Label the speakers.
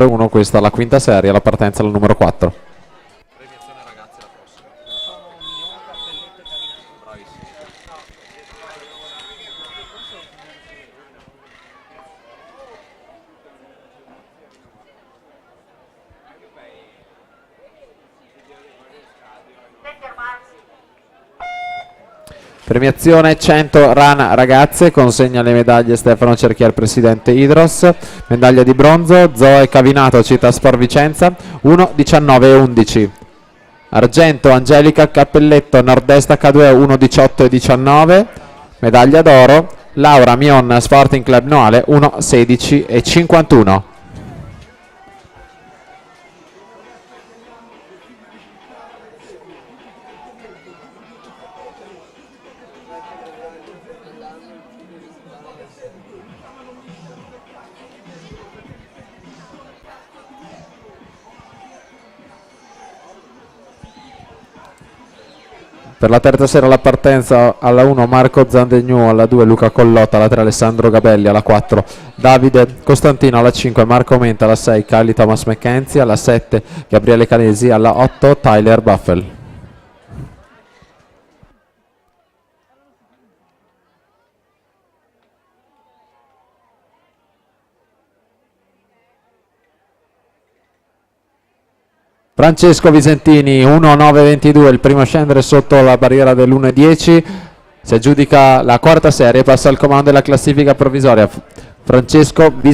Speaker 1: 1, questa la quinta serie, la partenza alla numero 4.
Speaker 2: Premiazione ragazzi la prossima.
Speaker 1: Premiazione 100 run ragazze, consegna le medaglie Stefano Cerchiar, presidente Idros, medaglia di bronzo Zoe Cavinato, Città Sport Vicenza, 1, 19 e 11. Argento Angelica Cappelletto, Nord-Est H2, 1, 18 e 19. Medaglia d'oro Laura Mion, Sporting Club Noale, 1, 16 e 51. Per la terza sera la partenza alla 1 Marco Zandegnu, alla 2 Luca Collotta, alla 3 Alessandro Gabelli, alla 4 Davide Costantino, alla 5 Marco Menta, alla 6 Kylie Thomas McKenzie, alla 7 Gabriele Canesi, alla 8 Tyler Buffel. Francesco Visentini 1-9-22, il primo a scendere sotto la barriera dell'1-10, si aggiudica la quarta serie, passa al comando della classifica provvisoria. Francesco Visentini.